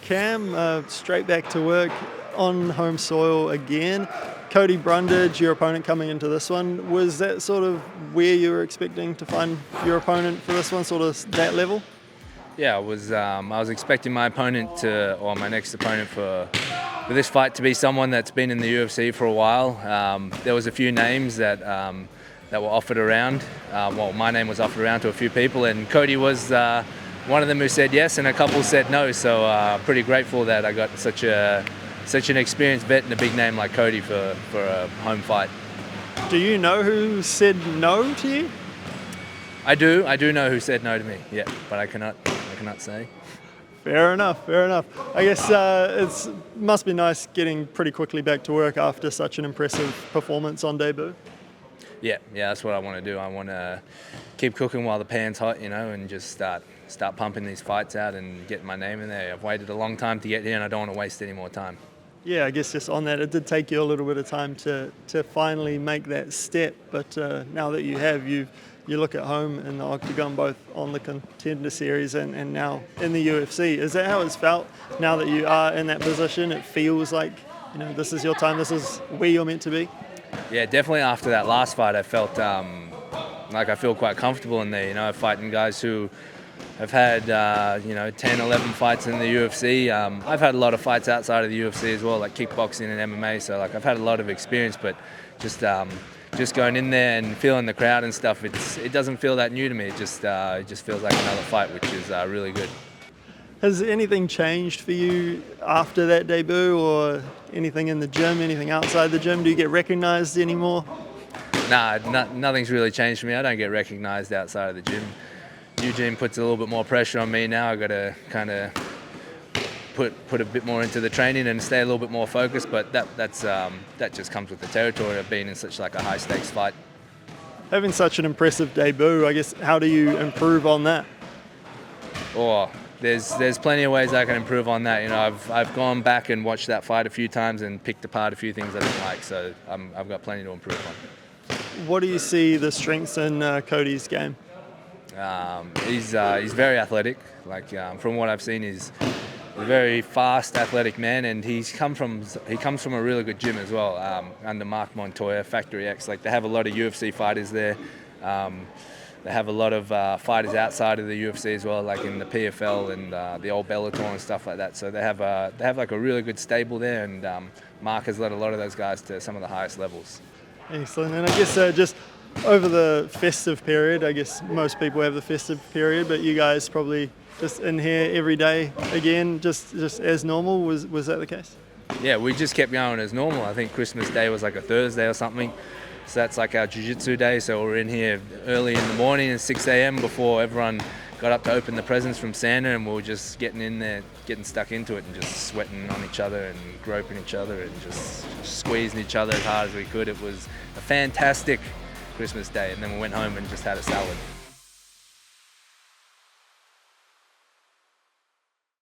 Cam, straight back to work on home soil again. Cody Brundage, your opponent coming into this one. Was that sort of where you were expecting to find your opponent for this one, sort of that level? Yeah, I was expecting my next opponent for this fight to be someone that's been in the UFC for a while. There was a few names that were offered around. My name was offered around to a few people, and Cody was one of them who said yes, and a couple said no. So pretty grateful that I got such an experienced vet and a big name like Cody for a home fight. Do you know who said no to you? I do know who said no to me. Yeah, but I cannot say. Fair enough. I guess it must be nice getting pretty quickly back to work after such an impressive performance on debut. Yeah, that's what I want to do. I want to keep cooking while the pan's hot, and just start pumping these fights out and getting my name in there. I've waited a long time to get here, and I don't want to waste any more time. Yeah, I guess just on that, it did take you a little bit of time to finally make that step, but now that you have, you look at home in the octagon, both on the Contender Series and now in the UFC. Is that how it's felt now that you are in that position? It feels like, this is your time, this is where you're meant to be? Yeah, definitely after that last fight, I felt like I feel quite comfortable in there, fighting guys who have had, 10, 11 fights in the UFC. I've had a lot of fights outside of the UFC as well, like kickboxing and MMA, so I've had a lot of experience, but just going in there and feeling the crowd and stuff, it doesn't feel that new to me. It just feels like another fight, which is really good. Has anything changed for you after that debut, or anything in the gym, anything outside the gym? Do you get recognised anymore? Nah, nothing's really changed for me. I don't get recognised outside of the gym. Eugene puts a little bit more pressure on me now. I've got to kind of put a bit more into the training and stay a little bit more focused, but that just comes with the territory of being in such like a high stakes fight. Having such an impressive debut, I guess, how do you improve on that? There's plenty of ways I can improve on that. I've gone back and watched that fight a few times and picked apart a few things I didn't like, so I've got plenty to improve on. What do you see the strengths in Cody's game? He's very athletic. From what I've seen, he's a very fast, athletic man, and he comes from a really good gym as well. Under Mark Montoya, Factory X. They have a lot of UFC fighters there. They have a lot of fighters outside of the UFC as well, like in the PFL and the old Bellator and stuff like that. So they have a really good stable there, and Mark has led a lot of those guys to some of the highest levels. Excellent. And I guess just over the festive period, I guess most people have the festive period, but you guys probably just in here every day again, just as normal. Was that the case? Yeah, we just kept going as normal. I think Christmas Day was like a Thursday or something. So that's like our jiu-jitsu day. So we're in here early in the morning at 6 a.m. before everyone got up to open the presents from Santa, and we were just getting in there, getting stuck into it and just sweating on each other and groping each other and just squeezing each other as hard as we could. It was a fantastic Christmas Day, and then we went home and just had a salad.